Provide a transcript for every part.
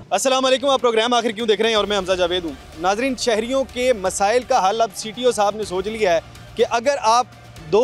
अस्सलाम वालेकुम। आप प्रोग्राम आखिर क्यों देख रहे हैं और मैं हमजा जावेद हूँ। नाजरीन, शहरियों के मसाइल का हल अब CTO साहब ने सोच लिया है कि अगर आप 2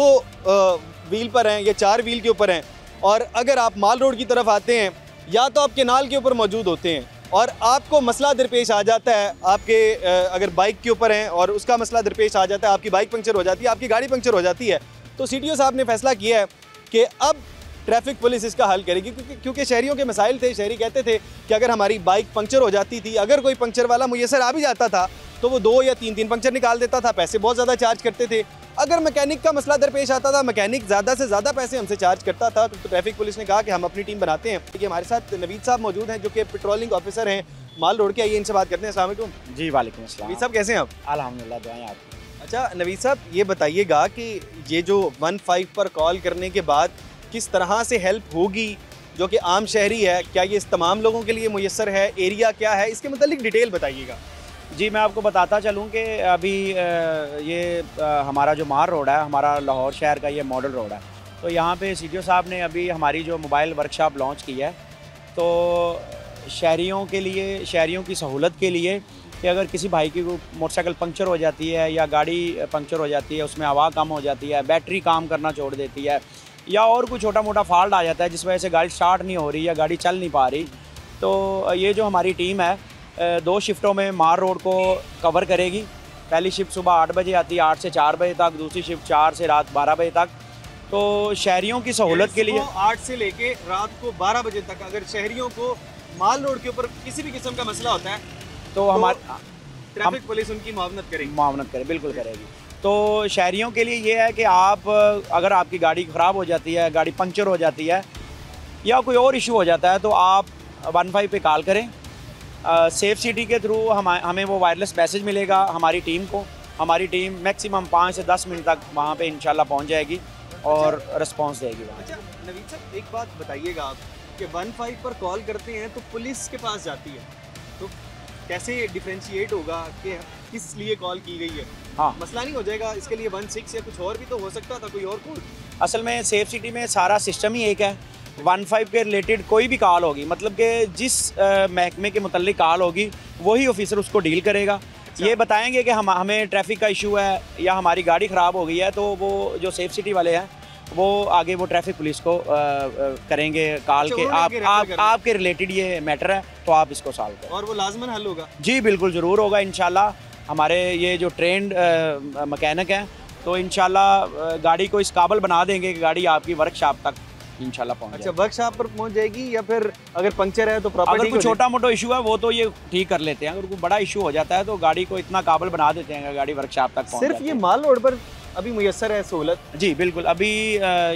व्हील पर हैं या 4 व्हील के ऊपर हैं और अगर आप माल रोड की तरफ आते हैं या तो आप केनाल के ऊपर मौजूद होते हैं और आपको मसला दरपेश आ जाता है, आपके अगर बाइक के ऊपर हैं और उसका मसला दरपेश आ जाता है, आपकी बाइक पंक्चर हो जाती है, आपकी गाड़ी पंक्चर हो जाती है, तो CTO साहब ने फैसला किया है कि अब ट्रैफिक पुलिस इसका हल करेगी। क्योंकि शहरियों के मसाइल थे। शहरी कहते थे कि अगर हमारी बाइक पंक्चर हो जाती थी, अगर कोई पंक्चर वाला मुयसर आ भी जाता था तो वो 2 या 3 पंक्चर निकाल देता था, पैसे बहुत ज़्यादा चार्ज करते थे। अगर मैकेनिक का मसला दरपेश आता था, मैकेनिक ज़्यादा से ज़्यादा पैसे हमसे चार्ज करता था, तो ट्रैफिक पुलिस ने कहा कि हम अपनी टीम बनाते हैं। देखिए, हमारे साथ नवीद साहब मौजूद हैं जो कि पेट्रोलिंग ऑफिसर हैं माल रोड के। आइए इनसे बात करते हैं। अस्सलाम वालेकुम। जी वालेकुम अस्सलाम। नवीद साहब कैसे हैं आप? अल्हम्दुलिल्लाह, दुआएं आपकी। अच्छा नवीद साहब, ये बताइएगा कि ये जो 15 पर कॉल करने के बाद किस तरह से हेल्प होगी जो कि आम शहरी है, क्या ये इस तमाम लोगों के लिए मुयस्सर है? एरिया क्या है, इसके मतलब डिटेल बताइएगा। जी, मैं आपको बताता चलूँ कि अभी हमारा जो मार रोड है, हमारा लाहौर शहर का ये मॉडल रोड है। तो यहाँ पे CTO साहब ने अभी हमारी जो मोबाइल वर्कशॉप लॉन्च की है, तो शहरियों के लिए, शहरियों की सहूलत के लिए कि अगर किसी भाई की मोटरसाइकिल पंक्चर हो जाती है या गाड़ी पंक्चर हो जाती है, उसमें हवा कम हो जाती है, बैटरी काम करना छोड़ देती है या और कोई छोटा मोटा फॉल्ट आ जाता है जिस वजह से गाड़ी स्टार्ट नहीं हो रही या गाड़ी चल नहीं पा रही, तो ये जो हमारी टीम है 2 शिफ्टों में मार रोड को कवर करेगी। पहली शिफ्ट सुबह 8 बजे आती है, 8 से 4 बजे तक, दूसरी शिफ्ट 4 से रात 12 बजे तक। तो शहरियों की सहूलत के लिए 8 से लेके रात को 12 बजे तक अगर शहरियों को माल रोड के ऊपर किसी भी किस्म का मसला होता है तो हमारी ट्रैफिक पुलिस उनकी मुआवनत करेगी। बिल्कुल करेगी। तो शहरियों के लिए ये है कि आप अगर आपकी गाड़ी ख़राब हो जाती है, गाड़ी पंक्चर हो जाती है या कोई और इशू हो जाता है, तो आप 15 पे कॉल करें। सेफ सिटी के थ्रू हमें वो वायरलेस मैसेज मिलेगा हमारी टीम को। हमारी टीम मैक्सिमम 5 से 10 मिनट तक वहाँ पे इंशाल्लाह पहुँच जाएगी और रिस्पॉन्स देगी वहाँ। अच्छा नवीद साहब, एक बात बताइएगा आप कि 15 पर कॉल करते हैं तो पुलिस के पास जाती है, तो कैसे डिफ्रेंशिएट होगा कि किस लिए कॉल की गई है? हाँ, मसला नहीं हो जाएगा इसके लिए 16 या कुछ और भी तो हो सकता था, कोई और कोड? असल में सेफ सिटी में सारा सिस्टम ही एक है। 15 के रिलेटेड कोई भी कॉल होगी, मतलब कि जिस महकमे के मुतल्लिक कॉल होगी वही ऑफिसर उसको डील करेगा। अच्छा। ये बताएंगे कि हमें ट्रैफिक का इशू है या हमारी गाड़ी ख़राब हो गई है, तो वो जो सेफ सिटी वाले हैं वो आगे वो ट्रैफिक पुलिस को करेंगे कॉल के आपके रिलेटेड ये मैटर है, तो आप इसको सॉल्व करें और वो लाजमन हल होगा। जी बिल्कुल ज़रूर होगा इंशाल्लाह। हमारे ये जो ट्रेंड मैकेनिक हैं, तो इंशाल्लाह गाड़ी को इस काबिल बना देंगे कि गाड़ी आपकी वर्कशॉप तक इंशाल्लाह पहुंच अच्छा, वर्कशॉप पर पहुंच जाएगी या फिर अगर पंक्चर है तो प्रॉपर्टी, अगर कोई छोटा मोटा इशू है वो तो ये ठीक कर लेते हैं, अगर कोई बड़ा इशू हो जाता है तो गाड़ी को इतना काबिल बना देते हैं कि गाड़ी वर्कशॉप तक पहुंच सिर्फ ये माल रोड पर अभी मुयस्सर है सहूलत? जी बिल्कुल। अभी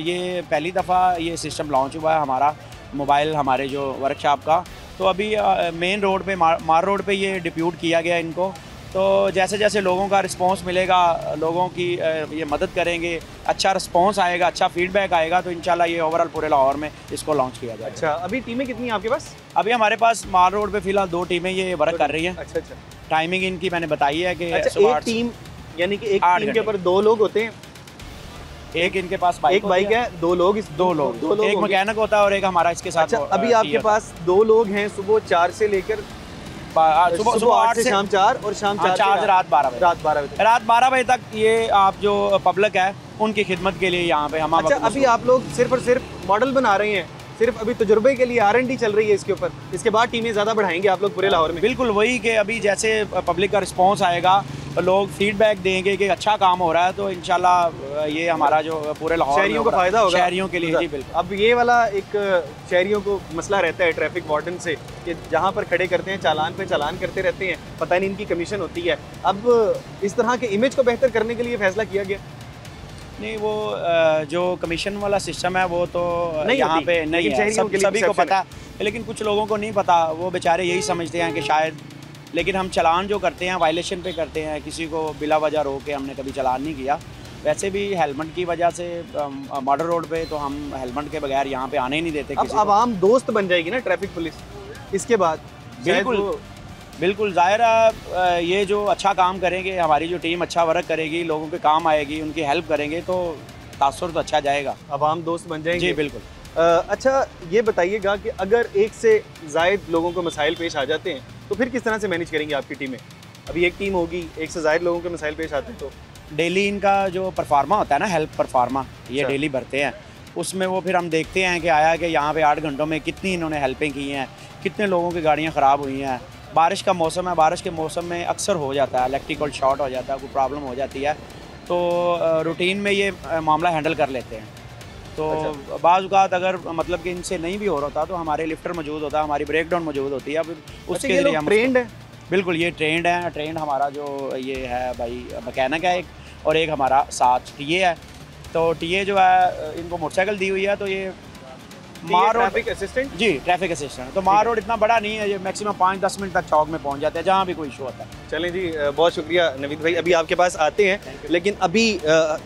ये पहली दफ़ा ये सिस्टम लॉन्च हुआ है हमारा मोबाइल, हमारे जो वर्कशॉप का। तो अभी मेन रोड पे मार रोड पे ये डिप्यूट किया गया इनको। तो जैसे जैसे लोगों का रिस्पांस मिलेगा, लोगों की ये मदद करेंगे, अच्छा रिस्पांस आएगा, अच्छा फीडबैक आएगा, तो इंशाल्लाह ये ओवरऑल पूरे लाहौर में इसको लॉन्च किया जाएगा। अच्छा, अभी टीमें कितनी हैं आपके पास? अभी हमारे पास माल रोड पे फिलहाल 2 टीमें ये वर्क कर रही हैं। अच्छा अच्छा। टाइमिंग इनकी मैंने बताई है कि एक टीम यानी कि एक टीम के ऊपर 2 लोग होते हैं। एक इनके पास एक बाइक है, 2 लोग, दो लोग एक मैकेनिक होता है और एक हमारा इसके साथ। अच्छा, अभी आपके पास 2 लोग हैं, सुबह 4 से लेकर सुबह 8 से शाम 4 और शाम 4 से रात 12 बजे। रात 12 बजे तक ये आप जो पब्लिक है उनकी खिदमत के लिए यहाँ पे हम। अच्छा, अभी आप लोग सिर्फ और सिर्फ मॉडल बना रहे हैं, सिर्फ अभी तजुर्बे के लिए R&D चल रही है इसके ऊपर, इसके बाद टीमें ज़्यादा बढ़ाएंगे आप लोग पूरे लाहौर में? बिल्कुल वही कि अभी जैसे पब्लिक का रिस्पांस आएगा, लोग फीडबैक देंगे कि अच्छा काम हो रहा है, तो इंशाल्लाह ये हमारा जो पूरे लाहौर शहरियों को फ़ायदा होगा, शहरियों के लिए। जी बिल्कुल। अब ये वाला एक शहरियों को मसला रहता है ट्रैफिक वार्डन से कि जहाँ पर खड़े करते हैं चालान पे चालान करते रहते हैं, पता नहीं इनकी कमीशन होती है। अब इस तरह के इमेज को बेहतर करने के लिए फैसला किया गया? नहीं, वो जो कमीशन वाला सिस्टम है वो तो यहाँ पे नहीं है, सभी को पता है, लेकिन कुछ लोगों को नहीं पता। वो बेचारे यही समझते हैं कि शायद, लेकिन हम चलान जो करते हैं वायलेशन पे करते हैं, किसी को बिला वजह रोक के हमने कभी चलान नहीं किया। वैसे भी हेलमेट की वजह से मॉडल रोड पे तो हम हेलमेट के बगैर यहाँ पे आने ही नहीं देते। अब आम दोस्त बन जाएगी ना ट्रैफिक पुलिस इसके बाद? बिल्कुल जाहिर है, ये जो अच्छा काम करेंगे, हमारी जो टीम अच्छा वर्क करेगी, लोगों के काम आएगी, उनकी हेल्प करेंगे, तो तासुर तो अच्छा जाएगा। अब आम दोस्त बन जाएंगे। जी बिल्कुल। अच्छा ये बताइएगा कि अगर एक से ज़ायद लोगों को मसाइल पेश आ जाते हैं तो फिर किस तरह से मैनेज करेंगे आपकी टीमें? अभी एक टीम होगी, एक से ज़ायद लोगों के मसाइल पेश आते हैं तो डेली इनका जो परफार्मा होता है ना, हेल्प परफार्मा, ये अच्छा। डेली भरते हैं। उसमें वो फिर हम देखते हैं कि आया कि यहाँ पे 8 घंटों में कितनी इन्होंने हेल्पें की हैं, कितने लोगों की गाड़ियाँ ख़राब हुई हैं। बारिश का मौसम है, बारिश के मौसम में अक्सर हो जाता है, इलेक्ट्रिकल शॉर्ट हो जाता है, कोई प्रॉब्लम हो जाती है, तो रूटीन में ये मामला हैंडल कर लेते हैं। तो अच्छा। बाज़ औक़ात अगर मतलब कि इनसे नहीं भी हो रहा होता तो हमारे लिफ्टर मौजूद होता है, हमारी ब्रेक डाउन मौजूद होती है, फिर उसके ये ज़रिए लोग हम ट्रेंड है? बिल्कुल ये ट्रेंड है। ट्रेंड हमारा जो ये है भाई मैकेनिक है एक, और एक हमारा साथ टीए है। तो टीए जो है इनको मोटरसाइकिल दी हुई है, तो ये मार रोड ट्रैफिक असिस्टेंट? जी ट्रैफिक असिस्टेंट। तो मार रोड इतना बड़ा नहीं है, ये मैक्सिमम 5-10 मिनट तक चौक में पहुंच जाते हैं जहाँ भी कोई इशू होता है। चलें जी, बहुत शुक्रिया नवीद भाई, अभी आपके पास आते हैं, लेकिन अभी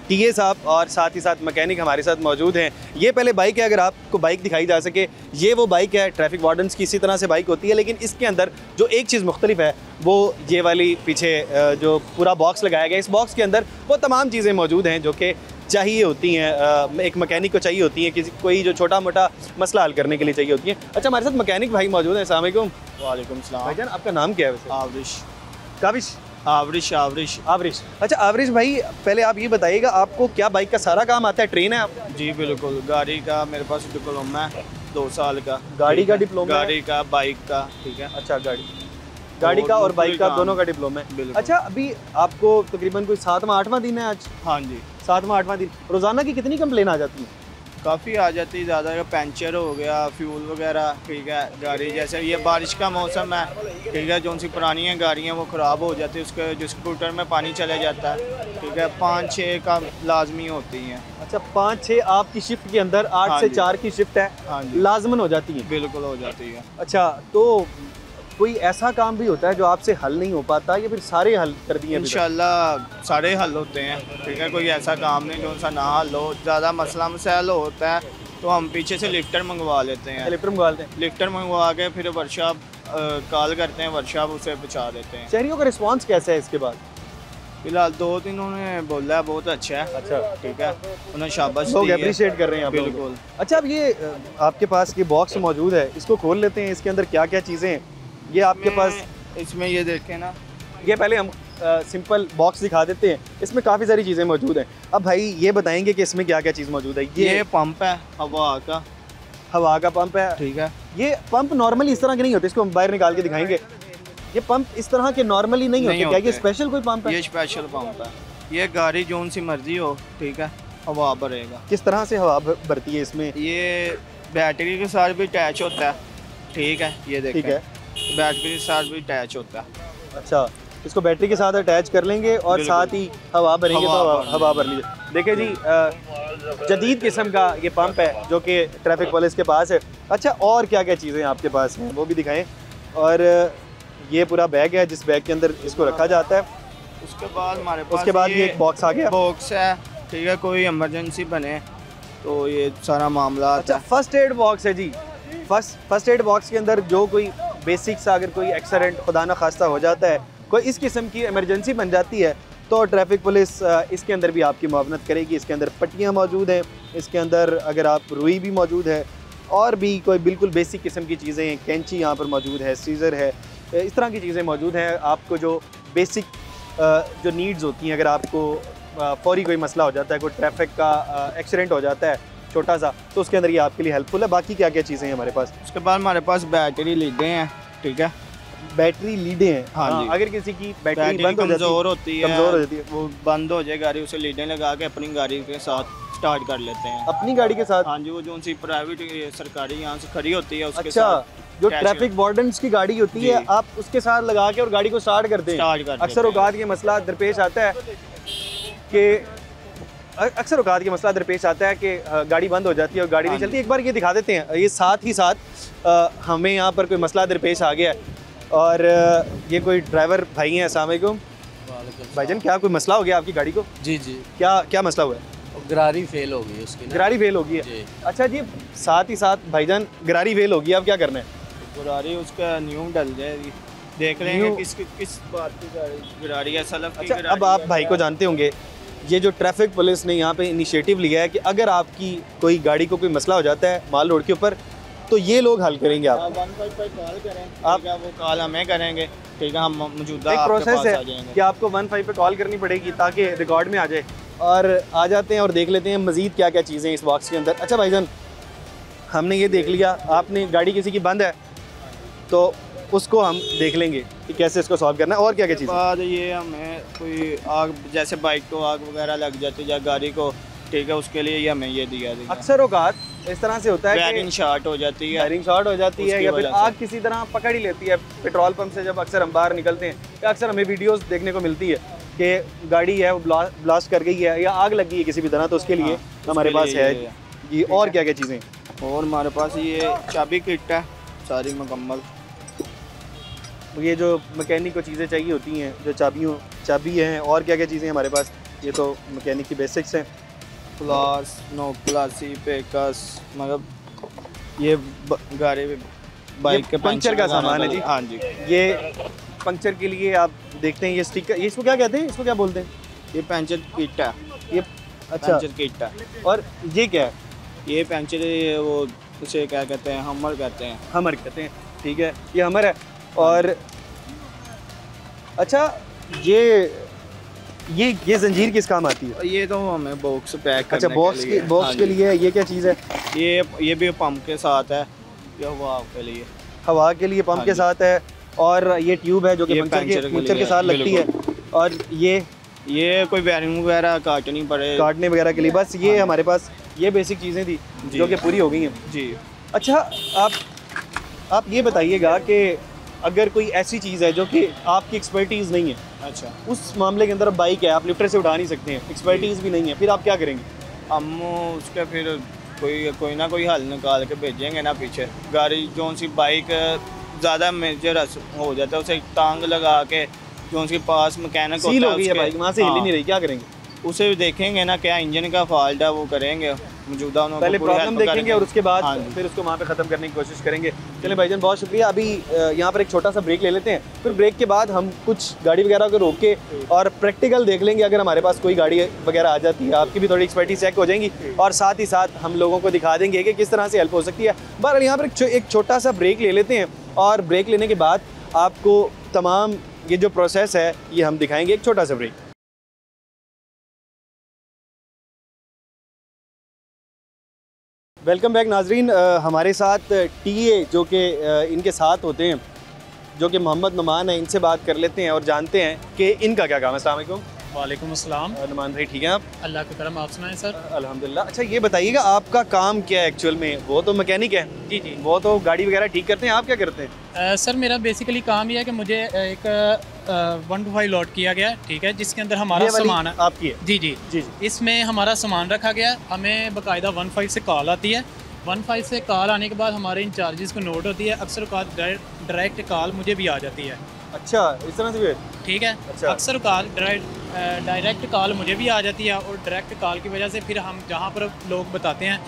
टीए साहब और साथ ही साथ मैकेनिक हमारे साथ मौजूद हैं। ये पहले बाइक है, अगर आपको बाइक दिखाई जा सके, ये वो बाइक है, ट्रैफिक वार्डन्स की इसी तरह से बाइक होती है, लेकिन इसके अंदर जो एक चीज़ मुख्तलिफ है वो ये वाली पीछे जो पूरा बॉक्स लगाया गया है, इस बॉक्स के अंदर वो तमाम चीज़ें मौजूद हैं जो कि चाहिए होती हैं, एक मैकेनिक को चाहिए होती हैं, किसी कोई जो छोटा मोटा मसला हल करने के लिए चाहिए होती हैं। अच्छा, हमारे साथ मैकेनिक भाई मौजूद हैं। अस्सलाम वालेकुम। वालेकुम सलाम। भाईजान आपका नाम क्या है वैसे? आवरिश। काबिश? आवरिश आवरिश आवरिश। अच्छा आवरिश भाई, पहले आप ये बताइएगा आपको क्या बाइक का सारा काम आता है? ट्रेन है आप? जी बिल्कुल, गाड़ी का मेरे पास डिप्लोमा है 2 साल का। गाड़ी का डिप्लोमा? गाड़ी का, बाइक का, ठीक है। अच्छा, गाड़ी का और बाइक का दोनों का डिप्लोमा है। बिल्कुल। अच्छा, अभी आपको तकरीबन कोई 7वां-8वां दिन है आज? हाँ जी, 7वां-8वां दिन। रोज़ाना की कितनी कंप्लेन आ जाती है? काफ़ी आ जाती है, ज़्यादा का पंचर हो गया, फ्यूल वगैरह, ठीक है। गाड़ी जैसे ये बारिश का मौसम है, ठीक है, जो सी पुरानी हैं गाड़ियाँ वो ख़राब हो जाती है, उसके जो स्कूटर में पानी चले जाता है, ठीक है। 5-6 का लाजमी होती हैं। अच्छा, 5-6 आपकी शिफ्ट के अंदर 8 हाँ से जी। 4 की शिफ्ट है, हाँ जी, लाजमन हो जाती है? बिल्कुल हो जाती है। अच्छा, तो कोई ऐसा काम भी होता है जो आपसे हल नहीं हो पाता या फिर सारे हल कर दिए अभी तक? इंशाल्लाह सारे हल होते हैं, ठीक है। कोई ऐसा काम नहीं जो सा ना हल हो। ज़्यादा मसला मसाइल होता है तो हम पीछे से लिफ्टर मंगवा लेते हैं। लिफ्टर मंगवाते हैं? लिफ्टर मंगवा के फिर वर्कशॉप कॉल करते हैं, वर्कशॉप उसे पहुँचा देते हैं। शहरियों का रिस्पांस कैसा है इसके बाद? फिलहाल 2 दिन उन्होंने बोला है बहुत अच्छा है। अच्छा, ठीक है, उन्हें शाबाश लोग दी है। अप्रिशिएट कर रहे हैं आप लोगों को। बिल्कुल। अच्छा, अब ये आपके पास ये बॉक्स मौजूद है, इसको खोल लेते हैं, इसके अंदर क्या क्या चीज़ें हैं ये आपके पास? इसमें ये देखें ना, ये पहले हम सिंपल बॉक्स दिखा देते हैं, इसमें काफ़ी सारी चीज़ें मौजूद हैं। अब भाई ये बताएंगे कि इसमें क्या क्या चीज़ मौजूद है? ये पंप है हवा का, हवा का पंप है। ठीक है। ये पंप नॉर्मली इस तरह के नहीं होते, इसको हम बाहर निकाल के दिखाएंगे। ये पंप इस तरह के नॉर्मली नहीं होते, क्या ये स्पेशल कोई पंप है? ये स्पेशल पंप है। ये गाड़ी जोन सी मर्जी हो, ठीक है, हवा भरेगा। किस तरह से हवा भरती है इसमें? ये बैटरी के साथ भी अटैच होता है, ठीक है। ये देखें, ठीक है, बैटरी के साथ भी अटैच होता है। अच्छा, इसको बैटरी के साथ अटैच कर लेंगे और बिल्कुल। साथ ही हवा भरेंगे तो हवा भर लीजिए। देखिए जी, जदीद किस्म का ये पंप है जो कि ट्रैफिक पुलिस के पास है। अच्छा, और क्या क्या चीज़ें आपके पास हैं वो भी दिखाएं। और ये पूरा बैग है जिस बैग के अंदर इसको रखा जाता है। उसके बाद हमारे पास उसके बाद ये एक बॉक्स आ गया। बॉक्स है, ठीक है। कोई इमरजेंसी बने तो ये सारा मामला अच्छा, आता है। फर्स्ट एड बॉक्स है जी। फर्स्ट एड बॉक्स के अंदर जो कोई बेसिक सा अगर कोई एक्सीडेंट खुदा न खास्ता हो जाता है, कोई इस किस्म की इमरजेंसी बन जाती है, तो ट्रैफिक पुलिस इसके अंदर भी आपकी मुआवनत करेगी। इसके अंदर पट्टियाँ मौजूद हैं, इसके अंदर अगर आप रुई भी मौजूद है, और भी कोई बिल्कुल बेसिक किस्म की चीज़ें हैं, कैंची यहाँ पर मौजूद है, सीज़र है, इस तरह की चीज़ें मौजूद हैं। आपको जो बेसिक जो नीड्स होती हैं, अगर आपको फौरी कोई मसला हो जाता है, कोई ट्रैफिक का एक्सीडेंट हो जाता है छोटा सा, तो उसके अंदर ये आपके लिए हेल्पफुल है। बाकी क्या क्या चीज़ें हैं हमारे पास? उसके बाद हमारे पास बैटरी लीडें हैं, ठीक है। बैटरी लीडें हैं? हाँ जी। अगर किसी की बैटरी बैटरी बंद हो जाती कमज़ोर होती है, कमज़ोर हो जाती है, वो बंद हो जाए गाड़ी, उसे लीडें लगा के अपनी गाड़ी के साथ स्टार्ट कर लेते हैं। अपनी गाड़ी के साथ? हाँ जी, वो जो सी प्राइवेट सरकारी यहाँ से खड़ी होती है उसके अच्छा, साथ जो attach ट्रैफिक वार्डन्स की गाड़ी होती है, आप उसके साथ लगा के और गाड़ी को स्टार्ट करते हैं। स्टार्ट कर अक्सर औकात ये मसला दरपेश आता है कि गाड़ी बंद हो जाती है और गाड़ी नहीं चलती। एक बार ये दिखा देते हैं, ये साथ ही साथ हमें यहाँ पर कोई मसला दरपेश आ गया है और ये कोई ड्राइवर भाई हैं। अस्सलाम वालेकुम भाईजान, क्या कोई मसला हो गया आपकी गाड़ी को? जी जी, क्या क्या मसला हुआ है? गरारी फेल हो गई उसकी ना। गरारी फेल हो गई है? जी। अच्छा जी, साथ ही साथ भाईजान गरारी फेल हो गई, अब क्या करना है? गाड़ी उसका न्यू डल जाएगी, देख लेंगे न्यू? किस बात की गाड़ी है, सलफ की अच्छा, गाड़ी अब आप है भाई क्या? को जानते होंगे ये जो ट्रैफिक पुलिस ने यहाँ पे इनिशिएटिव लिया है कि अगर आपकी कोई गाड़ी को कोई मसला हो जाता है माल रोड के ऊपर, तो ये लोग हल करेंगे। आप 15 पर कॉल करें, आप वो कॉल हमें करेंगे, ठीक है, हम मौजूदा एक आपके प्रोसेस पास है आ जाएंगे। कि आपको 15 पे कॉल करनी पड़ेगी ताकि रिकॉर्ड में आ जाए। और आ जाते हैं और देख लेते हैं मज़ीद क्या क्या चीज़ें इस बॉक्स के अंदर। अच्छा भाईजान, हमने ये देख लिया, आपने गाड़ी किसी की बंद है तो उसको हम देख लेंगे कि कैसे इसको सॉल्व करना है। और क्या क्या चीज़? बाद ये हमें कोई आग, जैसे बाइक को आग वगैरह लग जाती है या गाड़ी को, ठीक है, उसके लिए ये हमें ये दिया जाएगा। अक्सर औकात इस तरह से होता है वायरिंग शॉर्ट हो जाती है, वायरिंग शॉर्ट हो जाती है उसकी या फिर वजह से। आग किसी तरह पकड़ ही लेती है। पेट्रोल पंप से जब अक्सर हम बाहर निकलते हैं या अक्सर हमें वीडियोस देखने को मिलती है कि गाड़ी है वो ब्लास्ट कर गई है या आग लगी है किसी भी तरह, तो उसके लिए हमारे पास है ये। और क्या क्या चीज़ें? और हमारे पास ये चाबी किट है सारी मुकम्मल। ये जो मैकेनिक को चीज़ें चाहिए होती हैं, जो चाबी हैं। और क्या क्या चीज़ें हमारे पास? ये तो मैकेनिक की बेसिक्स हैं। प्लास, नो प्लासी, पेकस, मतलब ये गाड़ी बाइक के पंचर का सामान है जी। हाँ जी, ये पंचर के लिए आप देखते हैं ये स्टिकर, ये इसको क्या कहते हैं, इसको क्या बोलते हैं? ये पंचर किट है, ये अच्छा, पंचर किट है। और ये क्या है? ये पंचर, ये वो उसे क्या कहते हैं, हमर कहते हैं। हमर कहते हैं, ठीक है, ये हमर है। और अच्छा, ये जंजीर किस काम आती है? ये तो हमें बॉक्स पैक करने अच्छा, बॉक्स के लिए। बॉक्स हाँ के जी। लिए ये क्या चीज़ है? ये भी पंप के साथ है, ये हवा के लिए, हवा के लिए पंप हाँ के जी। साथ है। और ये ट्यूब है जो कि ये पंचर के साथ लगती है। और ये कोई वायरिंग वगैरह काटनी पड़े, काटने वगैरह के लिए। बस ये हाँ। हमारे पास ये बेसिक चीज़ें थी जी। जो कि पूरी हो गई हैं जी। अच्छा, आप ये बताइएगा कि अगर कोई ऐसी चीज़ है जो कि आपकी एक्सपर्टीज़ नहीं है, अच्छा, उस मामले के अंदर बाइक है, आप लिफ्टर से उठा नहीं सकते हैं, एक्सपर्टीज़ भी नहीं है, फिर आप क्या करेंगे? हम उसके फिर कोई ना कोई हल निकाल के भेजेंगे ना पीछे। गाड़ी जो सी बाइक ज़्यादा मेजर हो जाता है, उसे टांग लगा के जो उसके पास मैकेनिक सील होता हो गई है उसके- बाइक, वहाँ से हिल ही हाँ, नहीं रही, क्या करेंगे? उसे भी देखेंगे ना क्या इंजन का फॉल्ट है, वो करेंगे मौजूदा उनको पहले पूरी प्रॉब्लम help देखेंगे करेंगे। और उसके बाद हाँ जी। फिर उसको वहाँ पे ख़त्म करने की कोशिश करेंगे। चलें भाईजान, बहुत शुक्रिया। अभी यहाँ पर एक छोटा सा ब्रेक ले लेते हैं, फिर ब्रेक के बाद हम कुछ गाड़ी वगैरह को रोक के और प्रैक्टिकल देख लेंगे। अगर हमारे पास कोई गाड़ी वगैरह आ जाती है, आपकी भी थोड़ी एक्सपर्टीज चेक हो जाएंगी और साथ ही साथ हम लोगों को दिखा देंगे कि किस तरह से हेल्प हो सकती है। बहरहाल यहाँ पर एक छोटा सा ब्रेक ले लेते हैं और ब्रेक लेने के बाद आपको तमाम ये जो प्रोसेस है ये हम दिखाएंगे। एक छोटा सा ब्रेक। वेलकम बैक नाजरीन। हमारे साथ टीए जो कि इनके साथ होते हैं, जो कि मोहम्मद नुमान है, इनसे बात कर लेते हैं और जानते हैं कि इनका क्या काम है। अस्सलाम वालेकुम। वालेकुम अस्सलाम। नुमान भाई ठीक हैं आप? अल्लाह का करम, आप सुनाएं सर। अल्हम्दुलिल्लाह। अच्छा, ये बताइएगा आपका काम क्या है एक्चुअल में? वो तो मैकेनिक है, जी जी। वो तो गाड़ी वगैरह ठीक करते हैं, आप क्या करते हैं? सर मेरा बेसिकली काम ये है कि मुझे एक 1 to 5 लॉट किया गया, ठीक है, जिसके अंदर हमारा ये वाली सामान है। आपकी है? जी जी जी जी। इसमें हमारा सामान रखा गया, हमें बाकायदा 15 से कॉल आती है। 15 से कॉल आने के बाद हमारे इंचार्जेस को नोट होती है। अक्सर औकात डायरेक्ट कॉल मुझे भी आ जाती है, अच्छा, इस तरह से भी है? ठीक है। अच्छा। अक्सर औकात डायरेक्ट कॉल मुझे भी आ जाती है और डायरेक्ट कॉल की वजह से फिर हम जहाँ पर लोग बताते हैं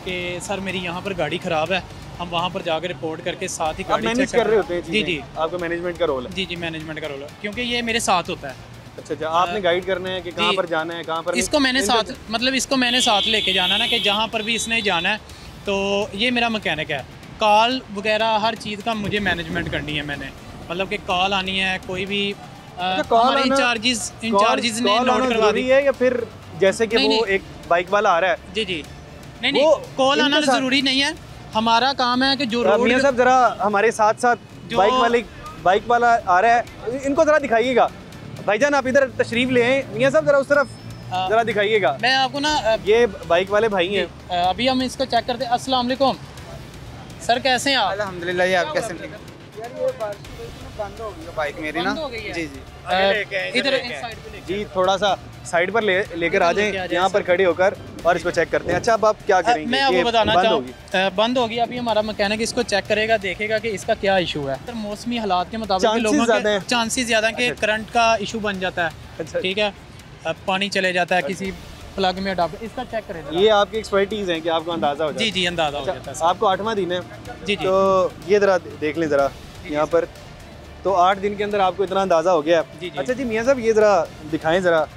कि सर मेरी यहाँ पर गाड़ी ख़राब है, हम वहाँ पर जाकर रिपोर्ट करके साथ ही आप गाड़ी मैनेज चेक कर रहे होते हैं जी चीज़ें? जी आपका मैनेजमेंट का रोल है? जी जी, मैनेजमेंट का रोल है, क्योंकि ये मेरे साथ होता है। अच्छा अच्छा, आपने गाइड करना है कि कहाँ जी। पर जाना है, कहाँ पर नहीं? इसको मैंने इनका- साथ मतलब इसको मैंने साथ लेके जाना ना कि जहाँ पर भी इसने जाना है, तो ये मेरा मैकेनिक है। कॉल वगैरह हर चीज़ का मुझे मैनेजमेंट करनी है मैंने, मतलब कि कॉल आनी है कोई भी कॉल हमारे आना- इंचार्जेस ने कॉल नोट आना करवा ज़रूरी दी। है या फिर जैसे कि नहीं, वो नहीं। एक बाइक वाला आ रहा है? जी जी, नहीं वो नहीं, कॉल आना इनके साथ- ज़रूरी नहीं है। हमारा काम है कि जो मियां रोड साहब जरा हमारे साथ साथ जो- बाइक वाला आ रहा है, इनको जरा दिखाइएगा। भाईजान आप इधर तशरीफ ले आए, मियां साहब जरा उस तरफ जरा दिखाइएगा। मैं आपको ना ये बाइक वाले भाई हैं। अभी हम इसको चेक करते हैं। अस्सलाम वालेकुम सर, कैसे हैं आप? अल्हम्दुलिल्लाह। ये आप कैसे बंद हो गई बाइक मेरी ना? बंद हो गई है? जी जी। इधर इस साइड पे लेके जी, थोड़ा सा साइड पर लेकर आ लेके आ जाएं, जाएं यहाँ पर सर। खड़े होकर और इसको चेक करते हैं। अच्छा, अब आप क्या करेंगे? मैं आपको ये बताना बंद चाहूँ, होगी। बंद होगी। अभी हमारा मैकेनिक इसको चेक करेगा, देखेगा कि इसका क्या इशू है। सर मौसमी हालात के मुताबिक Chances लोगों ज़्यादा के हैं। चांसेस ज़्यादा हैं कि करंट का इशू बन जाता है, अच्छा, ठीक है, पानी चले जाता है किसी प्लग में अडाप्टर। इसका चेक करें जरा। ये आपकी एक्सपर्टीज है कि आपको अंदाजा हो जाए? जी जी, अंदाज़ा हो जाता है सर। आपको 8वां दिन है, जी जी तो ये ज़रा देख लें ज़रा यहाँ पर। तो 8 दिन के अंदर आपको इतना अंदाज़ा हो गया है। जी जी। अच्छा जी, मियाँ साहब ये ज़रा दिखाएं ज़रा।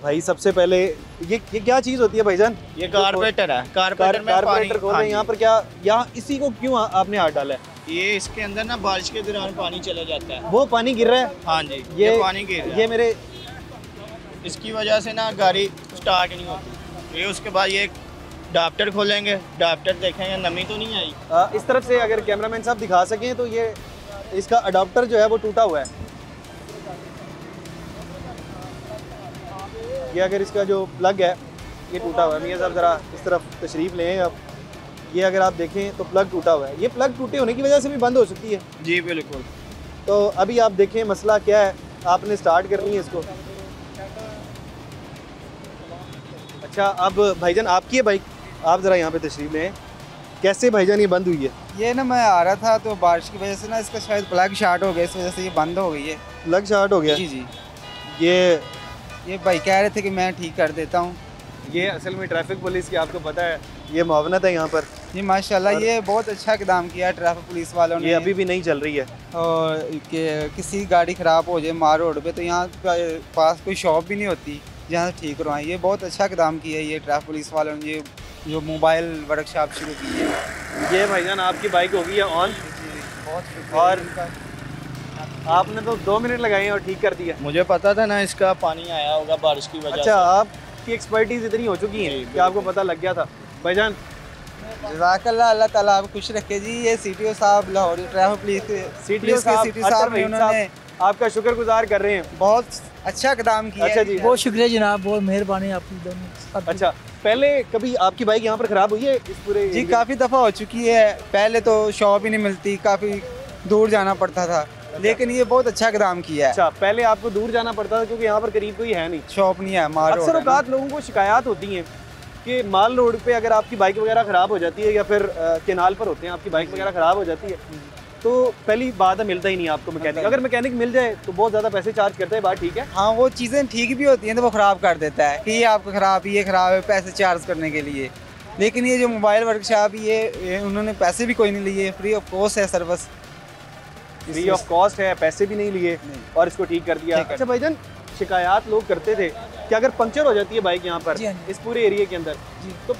भाई सबसे पहले ये क्या चीज़ होती है भाईजान? ये कारपेटर है, कारपेटर में कारपोरेटर खोल रहे हाँ हैं। यहाँ पर क्या, यहाँ इसी को क्यों आपने हाथ डाला है? ये इसके अंदर ना बारिश के दौरान पानी चला जाता है। वो पानी गिर रहा है, हाँ जी, ये पानी गिर रहा है। ये मेरे इसकी वजह से ना गाड़ी स्टार्ट नहीं होती। ये उसके बाद ये डाप्टर खोलेंगे, डाप्टर देखेंगे नमी तो नहीं आई। इस तरफ से अगर कैमरामैन साहब दिखा सकें तो ये इसका अडाप्टर जो है वो टूटा हुआ है। ये अगर इसका जो प्लग है ये टूटा हुआ है। मियां साहब ज़रा इस तरफ तशरीफ़ लें। अब ये अगर आप देखें तो प्लग टूटा हुआ है। ये प्लग टूटे होने की वजह से भी बंद हो सकती है। जी बिल्कुल। तो अभी आप देखें मसला क्या है, आपने स्टार्ट करनी है इसको। अच्छा, अब भाईजान आपकी है बाइक, आप ज़रा यहाँ पे तशरीफ़ लें। कैसे भाईजान ये बंद हुई है? ये ना मैं आ रहा था तो बारिश की वजह से ना इसका शायद प्लग शॉर्ट हो गया, इस वजह से ये बंद हो गई है। प्लग शॉर्ट हो गया? जी जी। ये भाई कह रहे थे कि मैं ठीक कर देता हूँ। ये असल में ट्रैफिक पुलिस की, आपको पता है ये मुआवनत है यहाँ पर। जी माशाल्लाह, ये बहुत अच्छा इकदाम किया है ट्रैफिक पुलिस वालों ने। ये अभी भी नहीं चल रही है। और कि किसी गाड़ी ख़राब हो जाए मार रोड पे तो यहाँ पास कोई शॉप भी नहीं होती जहाँ से ठीक करवाएं। ये बहुत अच्छा इकदाम किया है ये ट्रैफिक पुलिस वालों ने, ये जो मोबाइल वर्कशॉप शुरू की है। ये भाईजान आपकी बाइक हो गई है ऑन, बहुत और आपने तो 2 मिनट लगाए हैं और ठीक कर दिया। मुझे पता था ना इसका पानी आया होगा बारिश की वजह अच्छा, आपकी एक्सपर्टीज इतनी हो चुकी है कि आपको पता लग गया था। भाईजान जज़ाकल्लाह, अल्लाह ताला आपको खुश रखे जी। ये सीटीओ साहब लाहौर ट्रैफिक पुलिस के सीटीओ साहब ने उन्होंने आपका शुक्रगुजार कर रहे हैं। बहुत अच्छा इकदाम किया। अच्छा जी, बहुत शुक्रिया जनाब, बहुत मेहरबानी आपकी दोनों। अच्छा, पहले कभी आपकी बाइक यहाँ पर ख़राब हुई है इस पूरे? जी काफ़ी दफ़ा हो चुकी है। पहले तो शॉप ही नहीं मिलती, काफ़ी दूर जाना पड़ता था, लेकिन ये बहुत अच्छा इकदाम किया है। अच्छा, पहले आपको दूर जाना पड़ता था क्योंकि यहाँ पर करीब कोई है नहीं, शॉप नहीं है। माल अक्सर औकात लोगों को शिकायत होती हैं कि माल रोड पे अगर आपकी बाइक वगैरह ख़राब हो जाती है या फिर केनाल पर होते हैं, आपकी बाइक वगैरह ख़राब हो जाती है तो पहली बात है मिलता ही नहीं आपको मैकेनिक। अगर मैकेनिक मिल जाए तो बहुत ज़्यादा पैसे चार्ज करते हैं, बात ठीक है। हाँ, वो चीज़ें ठीक भी होती हैं तो वो ख़राब कर देता है कि ये आपका ख़राब, ये ख़राब है, पैसे चार्ज करने के लिए। लेकिन ये जो मोबाइल वर्कशॉप ये उन्होंने पैसे भी कोई नहीं लिए, फ्री ऑफ कॉस्ट है सर्विस, फ्री ऑफ कॉस्ट है, पैसे भी नहीं लिए और इसको ठीक कर दिया। अच्छा भाईजान, शिकायत लोग करते थे कि अगर पंक्चर हो जाती है बाइक यहाँ पर इस पूरे एरिया के अंदर तो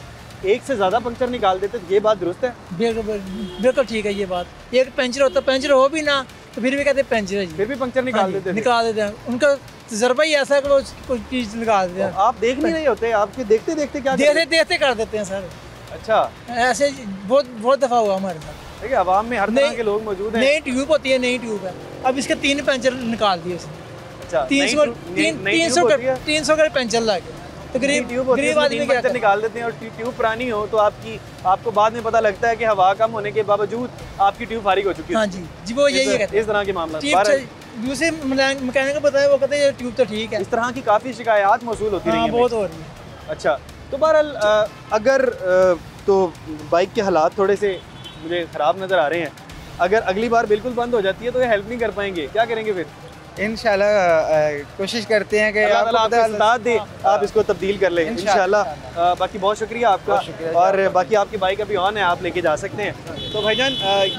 एक से ज़्यादा पंक्चर निकाल देते, ये बात दुरुस्त है? बिल्कुल ठीक है ये बात। एक पंचर होता, पंचर हो भी ना तो फिर भी कहते हैं पंचर है जी, फिर भी पंक्चर निकाल देते थे। निकाल देते हैं। उनका तजर्बा ही ऐसा है कि वो कोई चीज़ निकाल देते हैं। आप देख नहीं रहे होते, आपके देखते देखते क्या देखते कर देते हैं सर। अच्छा, ऐसे बहुत दफ़ा हुआ हमारे साथ। देखिए आवाम में हर तरह के लोग मौजूद हैं। नई ट्यूब होती है, नई ट्यूब है, अब इसके 3 पंचर निकाल दिए उसने। अच्छा, 300 का पंचर लगे तो गरीब आदमी क्या निकाल देते हैं। और ट्यूब पुरानी हो तो आपको बाद में पता लगता है कि हवा कम होने के बावजूद आपकी ट्यूब फारिग हो चुकी है। हाँ जी जी, वो यही कहते हैं इस तरह के मामला। दूसरे मैकेनिक को बताया, वो कहते हैं ट्यूब तो ठीक है। इस तरह की काफ़ी शिकायत मौसूल होती रही हैं। बहुत हो रही है। अच्छा, तो बहरहाल अगर तो बाइक के हालात थोड़े से मुझे ख़राब नज़र आ रहे हैं, अगर अगली बार बिल्कुल बंद हो जाती है तो ये हेल्प नहीं कर पाएंगे, क्या करेंगे फिर? इंशाल्लाह कोशिश करते हैं कि आपको साथ दे, आप इसको तब्दील कर लें इंशाल्लाह। बाकी बहुत शुक्रिया आपका, और बाकी आपकी बाइक अभी ऑन है, आप लेके जा सकते हैं। तो भाईजान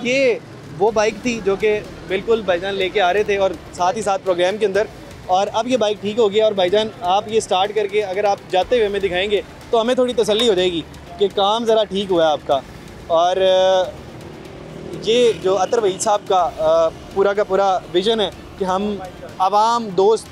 ये वो बाइक थी जो कि बिल्कुल भाईजान लेके आ रहे थे और साथ ही साथ प्रोग्राम के अंदर, और अब ये बाइक ठीक हो गई। और भाईजान आप ये स्टार्ट करके अगर आप जाते हुए हमें दिखाएंगे तो हमें थोड़ी तसल्ली हो जाएगी कि काम ज़रा ठीक हुआ है आपका। और ये जो अतर वहीद साहब का पूरा का पूरा विज़न है कि हम आवाम दोस्त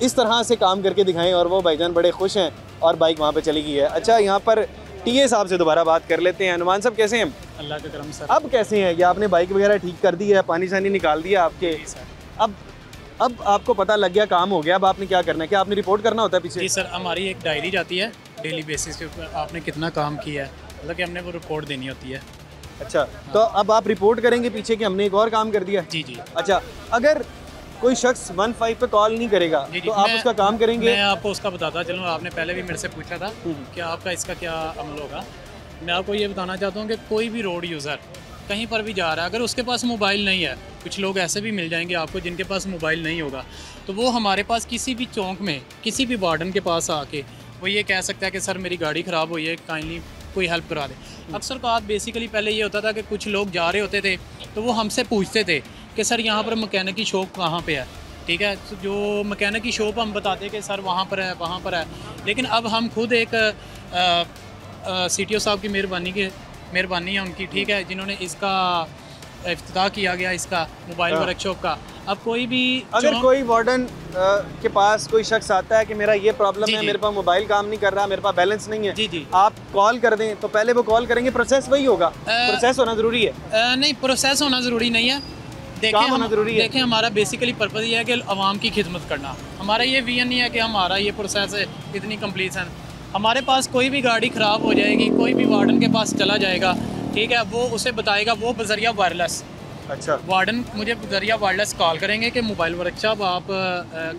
इस तरह से काम करके दिखाएं, और वो भाईजान बड़े खुश हैं और बाइक वहाँ पे चली गई है। अच्छा, यहाँ पर टीए साहब से दोबारा बात कर लेते हैं। अनुमान साहब कैसे हैं? अल्लाह का करम सर। अब कैसे हैं? ये आपने बाइक वगैरह ठीक कर दी है, पानी शानी निकाल दिया आपके, अब आपको पता लग गया काम हो गया, अब आपने क्या करना है? क्या आपने रिपोर्ट करना होता है पीछे? जी सर, हमारी एक डायरी जाती है डेली बेसिस के ऊपर, आपने कितना काम किया है, मतलब कि हमने वो रिपोर्ट देनी होती है। अच्छा, तो अब आप रिपोर्ट करेंगे पीछे कि हमने एक और काम कर दिया? जी जी। अच्छा, अगर कोई शख्स 15 पे कॉल नहीं करेगा तो आप उसका काम करेंगे? मैं आपको उसका बताता चलूँ, आपने पहले भी मेरे से पूछा था कि आपका इसका क्या अमल होगा। मैं आपको ये बताना चाहता हूँ कि कोई भी रोड यूज़र कहीं पर भी जा रहा है, अगर उसके पास मोबाइल नहीं है, कुछ लोग ऐसे भी मिल जाएंगे आपको जिनके पास मोबाइल नहीं होगा, तो वो हमारे पास किसी भी चौक में किसी भी वार्डन के पास आके वो ये कह सकता है कि सर मेरी गाड़ी ख़राब हुई है, काइंडली कोई हेल्प करा दे। अक्सर बात बेसिकली पहले ये होता था कि कुछ लोग जा रहे होते थे तो वो हमसे पूछते थे कि सर यहाँ पर मकैनिक की शॉप कहाँ पे है, ठीक है। तो जो मैकेनिक की शॉप हम बताते हैं कि सर वहाँ पर है वहाँ पर है, लेकिन अब हम खुद एक CTO साहब की मेहरबानी है उनकी, ठीक है, जिन्होंने इसका इफ्तिताह किया गया इसका मोबाइल वर्कशॉप का। अब कोई भी अगर कोई वार्डन के पास कोई शख्स आता है कि मेरा ये प्रॉब्लम जी, है, जी। मेरे पास मोबाइल काम नहीं कर रहा, मेरे पास बैलेंस नहीं है, जी जी आप कॉल कर दें तो पहले वो कॉल करेंगे, प्रोसेस वही होगा? प्रोसेस होना ज़रूरी है? नहीं, प्रोसेस होना ज़रूरी नहीं है। काम होना ज़रूरी है। देखें हमारा बेसिकली पर्पज़ ये है कि आवाम की खिदमत करना। हमारा ये विजन नहीं है कि हमारा ये प्रोसेस है इतनी कंप्लीसन। हमारे पास कोई भी गाड़ी ख़राब हो जाएगी, कोई भी वार्डन के पास चला जाएगा, ठीक है, वो उसे बताएगा, वो बजरिया वायरलेस, अच्छा, वार्डन मुझे बजरिया वायरलेस कॉल करेंगे कि मोबाइल वर्कशॉप आप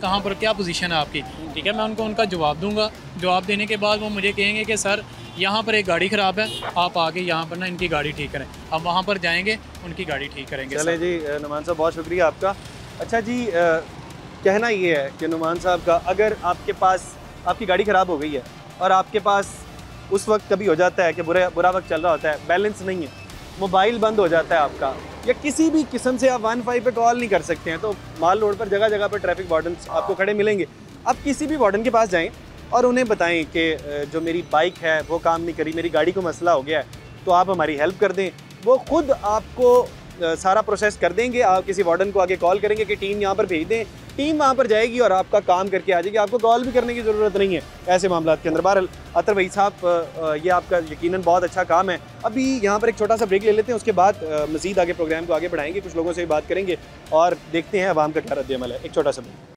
कहाँ पर, क्या पोजीशन है आपकी, ठीक है। मैं उनको उनका जवाब दूंगा। जवाब देने के बाद वो मुझे कहेंगे कि सर यहाँ पर एक गाड़ी ख़राब है, आप आके यहाँ पर ना इनकी गाड़ी ठीक करें। हम वहाँ पर जाएंगे, उनकी गाड़ी ठीक करेंगे। चले जी नुमान साहब, बहुत शुक्रिया आपका। अच्छा जी, कहना ये है कि नुमान साहब का, अगर आपके पास आपकी गाड़ी ख़राब हो गई है और आपके पास उस वक्त कभी हो जाता है कि बुरा वक्त चल रहा होता है, बैलेंस नहीं है, मोबाइल बंद हो जाता है आपका, या किसी भी किस्म से आप 15 पे कॉल नहीं कर सकते हैं, तो माल रोड पर जगह जगह पर ट्रैफिक वार्डन आपको खड़े मिलेंगे। आप किसी भी वार्डन के पास जाएं और उन्हें बताएं कि जो मेरी बाइक है वो काम नहीं करी, मेरी गाड़ी को मसला हो गया है, तो आप हमारी हेल्प कर दें। वो खुद आपको सारा प्रोसेस कर देंगे। आप किसी वार्डन को आगे कॉल करेंगे कि टीम यहाँ पर भेज दें, टीम वहाँ पर जाएगी और आपका काम करके आ जाएगी, आपको कॉल भी करने की ज़रूरत नहीं है ऐसे मामला के अंदर। बहरहाल अतर भाई साहब, ये आपका यकीनन बहुत अच्छा काम है। अभी यहाँ पर एक छोटा सा ब्रेक ले लेते हैं, उसके बाद मज़ीद आगे प्रोग्राम को आगे बढ़ाएंगे, कुछ लोगों से भी बात करेंगे और देखते हैं आवाम का क्या रद्द-ए-अमल है। एक छोटा सा ब्रेक।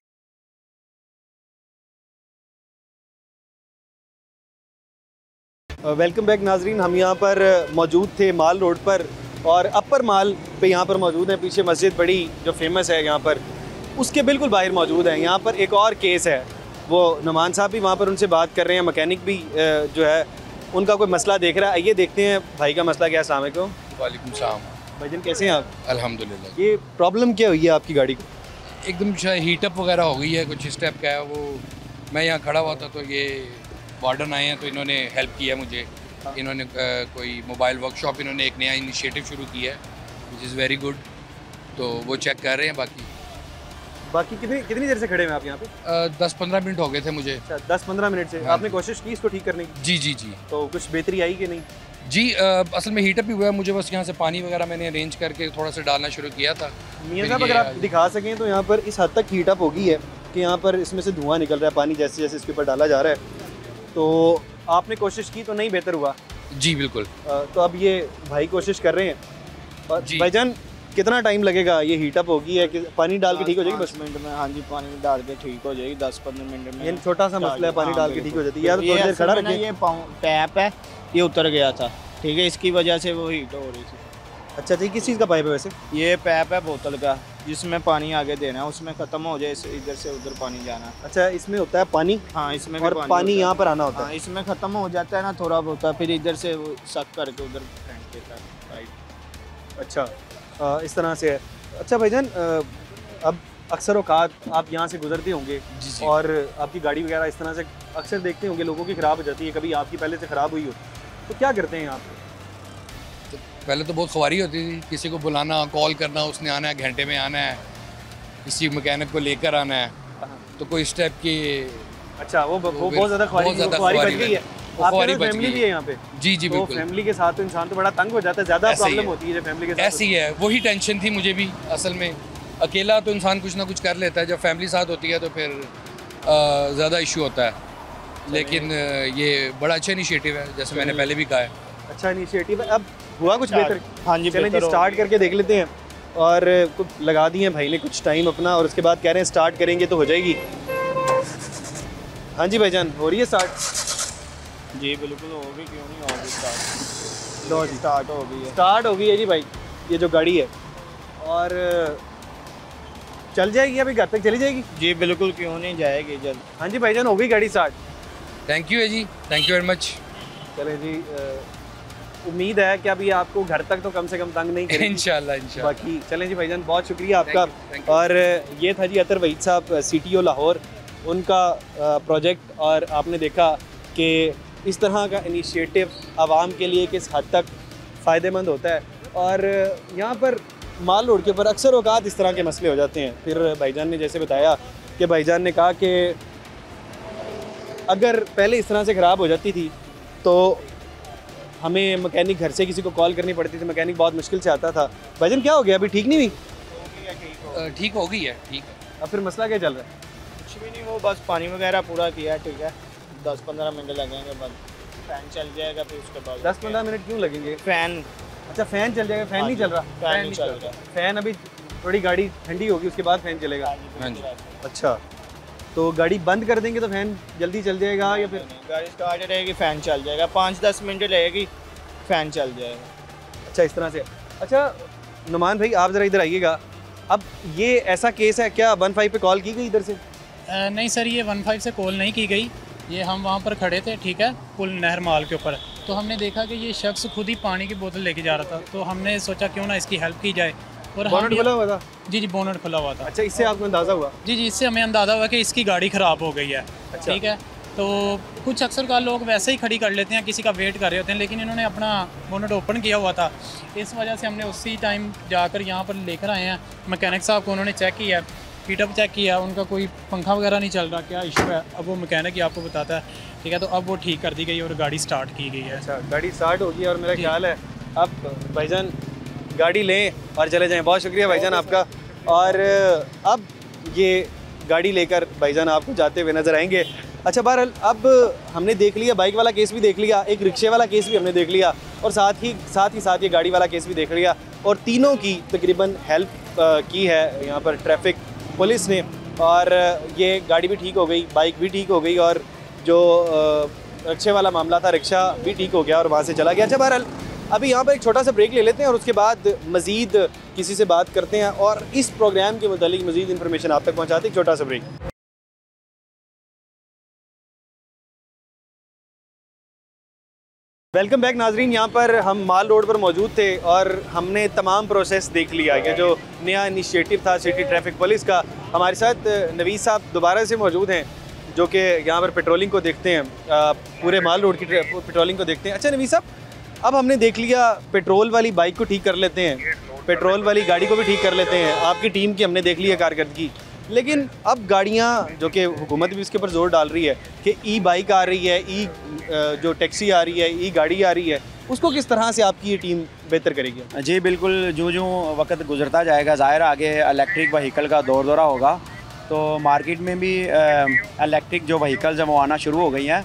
वेलकम बैक नाजरीन, हम यहाँ पर मौजूद थे माल रोड पर और अपर माल पे यहाँ पर मौजूद है। पीछे मस्जिद बड़ी जो फेमस है यहाँ पर, उसके बिल्कुल बाहर मौजूद है। यहाँ पर एक और केस है, वो नुमान साहब भी वहाँ पर उनसे बात कर रहे हैं, मैकेनिक भी जो है उनका कोई मसला देख रहा है। आइए देखते हैं भाई का मसला क्या है। अस्सलाम वालेकुम। वालेकुम सलाम। भाईजान कैसे हैं आप? अल्हम्दुलिल्लाह। ये प्रॉब्लम क्या हुई है आपकी गाड़ी को? एकदम हीटअप वगैरह हो गई है, कुछ स्टेप का है वो। मैं यहाँ खड़ा हुआ था तो ये वार्डन आए हैं तो इन्होंने हेल्प किया मुझे। इन्होंने कोई मोबाइल वर्कशॉप इन्होंने एक नया इनिशिएटिव शुरू किया है, विच इज़ वेरी गुड। तो वो चेक कर रहे हैं। बाकी कितनी देर से खड़े हैं आप यहाँ पे? 10-15 मिनट हो गए थे मुझे। अच्छा, 10-15 मिनट से हाँ आपने कोशिश की इसको ठीक करने की? जी। तो कुछ बेहतरी आई कि नहीं? जी, असल में हीटअप ही हुआ है। मुझे बस यहाँ से पानी वगैरह मैंने अरेंज करके थोड़ा सा डालना शुरू किया था। मियां साहब अगर आप दिखा सकें तो यहाँ पर इस हद तक हीटअप हो गई है कि यहाँ पर इसमें से धुआं निकल रहा है, पानी जैसे जैसे इसके ऊपर डाला जा रहा है। तो आपने कोशिश की तो नहीं बेहतर हुआ? जी बिल्कुल। तो अब ये भाई कोशिश कर रहे हैं। और भाईजान कितना टाइम लगेगा? ये हीटअप होगी है कि पानी डाल के ठीक हो जाएगी? 10 मिनट में। हाँ जी, पानी डाल के ठीक हो जाएगी 10-15 मिनट में। ये छोटा सा मसला है, पानी डाल के ठीक हो जाती है। यार थोड़ी देर खड़ा रखें। ये पैप है, ये उतर गया था, ठीक है, इसकी वजह से वो हीट हो रही थी। अच्छा ठीक, किस चीज़ का पाइप है वैसे? ये पैप है बोतल का, जिसमें पानी आगे देना है, उसमें ख़त्म हो जाए इधर से उधर पानी जाना है। अच्छा, इसमें होता है पानी? हाँ, इसमें और पानी यहाँ पर आना होता है? हाँ, इसमें ख़त्म हो जाता है ना थोड़ा बहुत, फिर इधर से वो सक करके उधर फेंक देता है पाइप। अच्छा, इस तरह से है। अच्छा भाईजान, अब अक्सर औकात आप यहाँ से गुजरते होंगे जी। और आपकी गाड़ी वगैरह इस तरह से अक्सर देखते होंगे लोगों की ख़राब हो जाती है, कभी आपकी पहले से ख़राब हुई हो, तो क्या करते हैं आप? तो पहले तो बहुत ख्वारी होती थी, किसी को बुलाना, कॉल करना, उसने आना है, घंटे में आना है, किसी मैकेनिक को लेकर आना है, तो कोई स्टेप की। अच्छा, वो बहुत ज़्यादा ख्वारी बच गई है। आपकी फैमिली भी है यहाँ पे? जी तो बिल्कुल। फैमिली के साथ तो इंसान तो बड़ा तंग हो जाता है, ज़्यादा प्रॉब्लम होती है जब फैमिली के साथ। ऐसी है, वही टेंशन थी मुझे भी। असल में अकेला तो इंसान कुछ ना कुछ कर लेता है, जब फैमिली साथ होती है तो फिर ज़्यादा इशू होता है। लेकिन ये बड़ा अच्छा इनिशिएटिव है, जैसे मैंने पहले भी कहा है। अच्छा इनिशिएटिव है। अब हुआ कुछ बेहतर? हाँ जी, चलें जी, स्टार्ट करके देख लेते हैं। और कुछ लगा दिए भाई ने कुछ टाइम अपना, और उसके बाद कह रहे हैं स्टार्ट करेंगे तो हो जाएगी। हाँ जी भाईजान, हो रही है स्टार्ट? जी बिल्कुल होगी, क्यों नहीं होगी स्टार्ट। लो जी, स्टार्ट हो गई है। स्टार्ट हो गई है जी भाई, ये जो गाड़ी है, और चल जाएगी अभी घर तक चली जाएगी? जी बिल्कुल, क्यों नहीं जाएगी जल्द। हाँ जी भाईजान, हो गई गाड़ी स्टार्ट। थैंक यू है जी, थैंक यू वेरी मच। चले जी, उम्मीद है कि अभी आपको घर तक तो कम से कम तंग नहीं करेगी इंशाल्लाह। बाकी चलें जी भाईजान, बहुत शुक्रिया आपका। Thank you. और ये था जी अतर वहीद साहब, CTO लाहौर, उनका प्रोजेक्ट। और आपने देखा कि इस तरह का इनिशिएटिव आवाम के लिए किस हद तक फ़ायदेमंद होता है। और यहाँ पर माल रोड के ऊपर अक्सर औकात इस तरह के मसले हो जाते हैं। फिर भाईजान ने जैसे बताया कि भाईजान ने कहा कि अगर पहले इस तरह से ख़राब हो जाती थी तो हमें मैकेनिक घर से किसी को कॉल करनी पड़ती थी, मैकेनिक बहुत मुश्किल से आता था। भाईजान क्या हो गया, अभी ठीक नहीं हुई? ठीक हो गई है, ठीक है। अब फिर मसला क्या चल रहा है? कुछ भी नहीं, वो बस पानी वगैरह पूरा किया, ठीक है। 10-15 मिनट लगेंगे, बस फैन चल जाएगा, फिर उसके बाद 10-15 मिनट क्यों लगेंगे? फैन, अच्छा फैन चल जाएगा, फैन नहीं चल रहा? फैन नहीं चल रहा। फैन अभी थोड़ी गाड़ी ठंडी होगी उसके बाद फैन चलेगा। हाँ जी। अच्छा, तो गाड़ी बंद कर देंगे तो फैन जल्दी चल जाएगा या फिर? गाड़ी स्टार्ट रहेगी, फैन चल जाएगा, 5-10 मिनट रहेगी, फैन चल जाएगा। अच्छा इस तरह से। अच्छा नुमान भाई आप ज़रा इधर आइएगा, अब ये ऐसा केस है क्या 15 पे कॉल की गई इधर से? नहीं सर, ये 15 से कॉल नहीं की गई। ये हम वहाँ पर खड़े थे, ठीक है, पुल नहर माल के ऊपर, तो हमने देखा कि ये शख्स खुद ही पानी की बोतल लेके जा रहा था, तो हमने सोचा क्यों ना इसकी हेल्प की जाए। और बोनट खुला हुआ था? जी, बोनट खुला हुआ था। अच्छा, इससे आपको अंदाज़ा हुआ? जी, इससे हमें अंदाज़ा हुआ कि इसकी गाड़ी ख़राब हो गई है। अच्छा। ठीक है, तो कुछ अक्सर का लोग वैसे ही खड़ी कर लेते हैं, किसी का वेट कर रहे होते हैं, लेकिन इन्होंने अपना बोनट ओपन किया हुआ था। इस वजह से हमने उसी टाइम जाकर यहाँ पर लेकर आए हैं। मैकेनिक साहब को उन्होंने चेक किया, हीटअप चेक किया, उनका कोई पंखा वगैरह नहीं चल रहा, क्या इशू है, अब वो मैकेनिक ही आपको बताता है। ठीक है, तो अब वो ठीक कर दी गई और गाड़ी स्टार्ट की गई है। अच्छा, गाड़ी स्टार्ट होगी और मेरा ख्याल है अब भाईजान गाड़ी लें और चले जाएं। बहुत शुक्रिया भाईजान आपका। और अब ये गाड़ी लेकर भाईजान आपको जाते हुए नज़र आएंगे। अच्छा बहरहाल अब हमने देख लिया, बाइक वाला केस भी देख लिया, एक रिक्शे वाला केस भी हमने देख लिया और साथ ही ये गाड़ी वाला केस भी देख लिया, और तीनों की तकरीबन हेल्प की है यहाँ पर ट्रैफिक पुलिस ने, और ये गाड़ी भी ठीक हो गई, बाइक भी ठीक हो गई, और जो रिक्शे वाला मामला था, रिक्शा भी ठीक हो गया और वहाँ से चला गया। अच्छा बहरहाल अभी यहाँ पर एक छोटा सा ब्रेक ले लेते हैं और उसके बाद मज़ीद किसी से बात करते हैं और इस प्रोग्राम के मुतालिक मज़ीद इन्फॉर्मेशन आप तक पहुँचाते हैं। एक छोटा सा ब्रेक। वेलकम बैक नाजरीन, यहाँ पर हम माल रोड पर मौजूद थे और हमने तमाम प्रोसेस देख लिया। ये जो नया इनिशिएटिव था सिटी ट्रैफिक पुलिस का, हमारे साथ नवीद साहब दोबारा से मौजूद हैं जो कि यहाँ पर पेट्रोलिंग को देखते हैं, पूरे माल रोड की पेट्रोलिंग को देखते हैं। अच्छा नवीद साहब, अब हमने देख लिया पेट्रोल वाली बाइक को ठीक कर लेते हैं, पेट्रोल वाली गाड़ी को भी ठीक कर लेते हैं, आपकी टीम की हमने देख ली है कारकर्दगी, लेकिन अब गाड़ियाँ जो कि हुकूमत भी इसके ऊपर जोर डाल रही है कि ई बाइक आ रही है, ई जो टैक्सी आ रही है, ई गाड़ी आ रही है, उसको किस तरह से आपकी ये टीम बेहतर करेगी? जी बिल्कुल, जो वक्त गुजरता जाएगा ज़ाहिर आगे इलेक्ट्रिक व्हीकल का दौर दौरा होगा, तो मार्केट में भी इलेक्ट्रिक जो व्हीकल्स हैं वो आना शुरू हो गई हैं।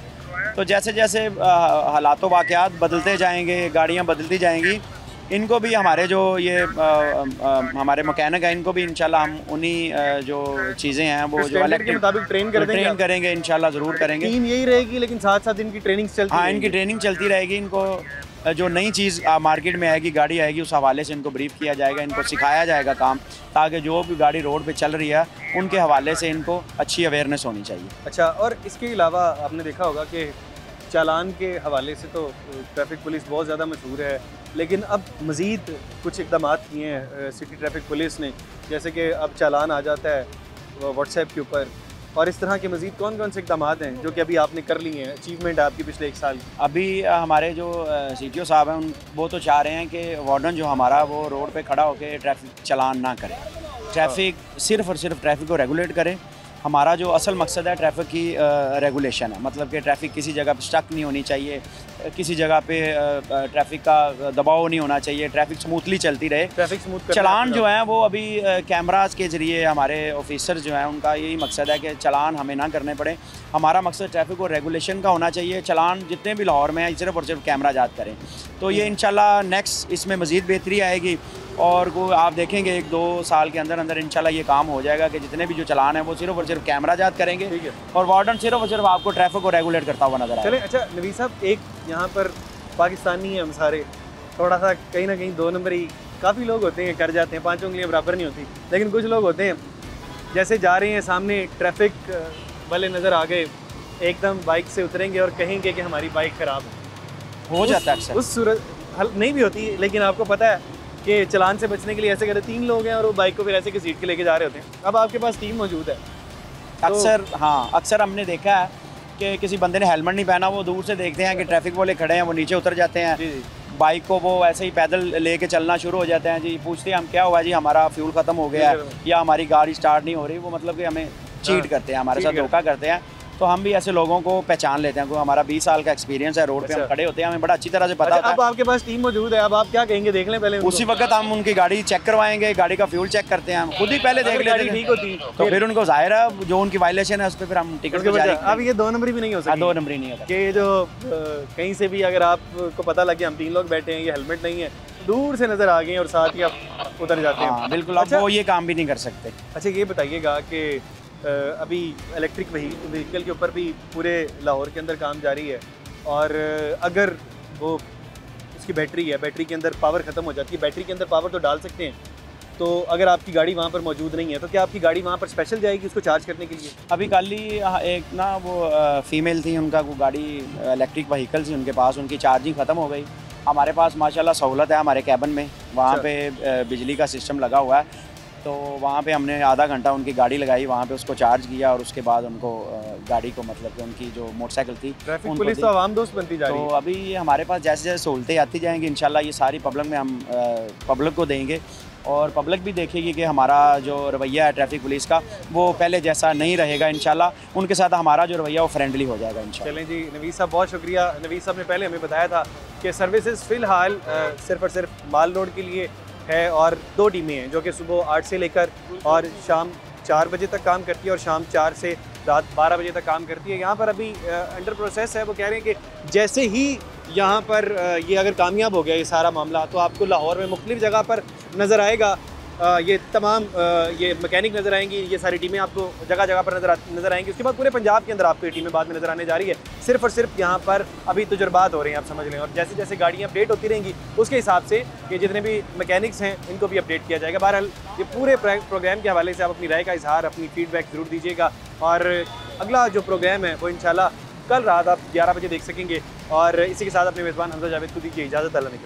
तो जैसे जैसे हालात वाक़यात बदलते जाएंगे, गाड़ियाँ बदलती जाएंगी, इनको भी हमारे जो ये हमारे मैकेनिक हैं, इनको भी इंशाल्लाह हम उन्हीं जो चीज़ें हैं वो जो इलेक्ट्रिक के मुताबिक ट्रेन करेंगे इंशाल्लाह ज़रूर करेंगे। टीम यही रहेगी, लेकिन साथ साथ इनकी ट्रेनिंग चलती रहेगी। हाँ, इनकी ट्रेनिंग चलती रहेगी। इनको जो नई चीज़ मार्केट में आएगी, गाड़ी आएगी, उस हवाले से इनको ब्रीफ किया जाएगा, इनको सिखाया जाएगा काम, ताकि जो भी गाड़ी रोड पे चल रही है उनके हवाले से इनको अच्छी अवेयरनेस होनी चाहिए। अच्छा, और इसके अलावा आपने देखा होगा कि चालान के हवाले से तो ट्रैफिक पुलिस बहुत ज़्यादा मशहूर है, लेकिन अब मज़ीद कुछ इकदाम किए हैं सिटी ट्रैफिक पुलिस ने, जैसे कि अब चालान आ जाता है व्हाट्सएप के ऊपर, और इस तरह के मज़ीद कौन कौन से इकदाम हैं जो कि अभी आपने कर लिए हैं, अचीवमेंट आपकी पिछले 1 साल की? अभी हमारे जो CTO साहब हैं वो तो चाह रहे हैं कि वार्डन जो हमारा वो रोड पे खड़ा होकर ट्रैफिक चालान ना करे, ट्रैफिक सिर्फ़ और सिर्फ ट्रैफिक को रेगुलेट करे। हमारा जो असल मकसद है ट्रैफिक की रेगुलेशन है, मतलब कि ट्रैफिक किसी जगह पे स्टक नहीं होनी चाहिए, किसी जगह पे ट्रैफिक का दबाव नहीं होना चाहिए, ट्रैफिक स्मूथली चलती रहे। ट्रैफिक स्मूथ चलान जो है वो अभी कैमरास के ज़रिए हमारे ऑफिसर जो हैं उनका यही मकसद है कि चलान हमें ना करने पड़े। हमारा मकसद ट्रैफिक और रेगुलेशन का होना चाहिए। चलान जितने भी लाहौर में हैं सिर्फ और सिर्फ कैमरा जात करें, तो ये इंशाल्लाह नेक्स्ट इसमें मज़ीद बेहतरी आएगी, और वो आप देखेंगे 1-2 साल के अंदर अंदर इंशाल्लाह ये काम हो जाएगा कि जितने भी जो चलान है वो सिर्फ और सिर्फ कैमरा जात करेंगे, ठीक है, और वार्डन सिर्फ और सिर्फ आपको ट्रैफिक को रेगुलेट करता हुआ नजर आएगा। चलें। अच्छा नवीद साहब, एक यहाँ पर पाकिस्तानी है हम सारे, थोड़ा सा कहीं ना कहीं 2 नंबर ही काफ़ी लोग होते हैं, कर जाते हैं, 5 उंगलियाँ बराबर नहीं होती, लेकिन कुछ लोग होते हैं जैसे जा रहे हैं सामने ट्रैफिक वाले नज़र आ गए, एकदम बाइक से उतरेंगे और कहेंगे कि हमारी बाइक ख़राब है। हो जाता है अक्सर, उस सूरत हल नहीं भी होती, लेकिन आपको पता है कि चलान से बचने के लिए ऐसे कहते 3 लोग हैं और वो बाइक को फिर ऐसे की सीट के लेके जा रहे होते हैं। अब आपके पास टीम मौजूद है अक्सर हाँ, अक्सर हमने देखा है कि किसी बंदे ने हेलमेट नहीं पहना, वो दूर से देखते हैं कि ट्रैफिक वाले खड़े हैं, वो नीचे उतर जाते हैं, बाइक को वो ऐसे ही पैदल लेके चलना शुरू हो जाते हैं जी, पूछते हैं हम क्या हुआ जी, हमारा फ्यूल ख़त्म हो गया है या हमारी गाड़ी स्टार्ट नहीं हो रही, वो मतलब कि हमें चीट करते हैं, हमारे साथ धोखा करते हैं। तो हम भी ऐसे लोगों को पहचान लेते हैं, क्योंकि हमारा 20 साल का एक्सपीरियंस है, रोड पे हम खड़े होते हैं, हमें बड़ा अच्छी तरह से पता होता है। अब आपके पास टीम मौजूद है, अब आप क्या कहेंगे, देख लें पहले उसी वक्त हम उनकी गाड़ी चेक करवाएंगे, गाड़ी का फ्यूल चेक करते हैं, हम खुद ही पहले देख लेते हैं ठीक होती तो फिर उनको जाहिर है जो उनकी वायलेशन है उस पर फिर हम टिकट जारी। अब ये 2 नंबरी भी नहीं हो सकती, 2 नंबरी नहीं होता कि जो कहीं से भी अगर आपको पता लगे हम 3 लोग बैठे हैं, ये हेलमेट नहीं है, दूर से नजर आ गए और साथ ही आप उतर जाते हैं। बिल्कुल, अब वो ये काम भी नहीं कर सकते। अच्छा ये बताइएगा कि अभी इलेक्ट्रिक व्हीकल के ऊपर भी पूरे लाहौर के अंदर काम जारी है, और अगर वो उसकी बैटरी है, बैटरी के अंदर पावर ख़त्म हो जाती है, बैटरी के अंदर पावर तो डाल सकते हैं, तो अगर आपकी गाड़ी वहाँ पर मौजूद नहीं है तो क्या आपकी गाड़ी वहाँ पर स्पेशल जाएगी उसको चार्ज करने के लिए? अभी कल ही एक ना वो फीमेल थी, उनका वो गाड़ी इलेक्ट्रिक व्हीकल थी उनके पास, उनकी चार्जिंग ख़त्म हो गई। हमारे पास माशाल्लाह सहूलत है, हमारे कैबिन में वहाँ पे बिजली का सिस्टम लगा हुआ है, तो वहाँ पे हमने आधा घंटा उनकी गाड़ी लगाई, वहाँ पे उसको चार्ज किया और उसके बाद उनको गाड़ी को मतलब कि उनकी जो मोटरसाइकिल थी ट्रैफिक पुलिस तो आवाम दोस्त बनती जा रही है। तो अभी हमारे पास जैसे जैसे सहूलतें आती जाएंगी इंशाल्लाह ये सारी पब्लिक में हम पब्लिक को देंगे, और पब्लिक भी देखेगी कि हमारा जो रवैया है ट्रैफिक पुलिस का वो पहले जैसा नहीं रहेगा इंशाल्लाह, उनके साथ हमारा जो रवैया वो फ्रेंडली हो जाएगा इंशाल्लाह। चलें जी, नवीस साहब बहुत शुक्रिया। नवीस साहब ने पहले हमें बताया था कि सर्विसेज फ़िलहाल सिर्फ और सिर्फ माल रोड के लिए है, और 2 टीमें हैं जो कि सुबह 8 से लेकर और शाम 4 बजे तक काम करती है, और शाम 4 से रात 12 बजे तक काम करती है। यहाँ पर अभी अंडर प्रोसेस है, वो कह रहे हैं कि जैसे ही यहाँ पर ये अगर कामयाब हो गया ये सारा मामला, तो आपको लाहौर में मुख्तलिफ जगह पर नज़र आएगा, ये तमाम ये मैकेनिक नज़र आएंगी, ये सारी टीमें आपको जगह जगह पर नज़र आएंगी। उसके बाद पूरे पंजाब के अंदर आपको ये टीमें बाद में नज़र आने जा रही है। सिर्फ और सिर्फ यहाँ पर अभी तजुर्बात हो रहे हैं, आप समझ लें, और जैसे जैसे गाड़ियाँ अपडेट होती रहेंगी उसके हिसाब से ये जितने भी मैकेनिक्स हैं इनको भी अपडेट किया जाएगा। बहरहाल ये पूरे प्रोग्राम के हवाले से आप अपनी राय का इजहार, अपनी फीडबैक ज़रूर दीजिएगा, और अगला जो प्रोग्राम है वो इंशाल्लाह कल रात आप 11 बजे देख सकेंगे। और इसी के साथ अपने मेज़बान हमजा जावेद को दीजिए इजाज़त। अल्लाह ने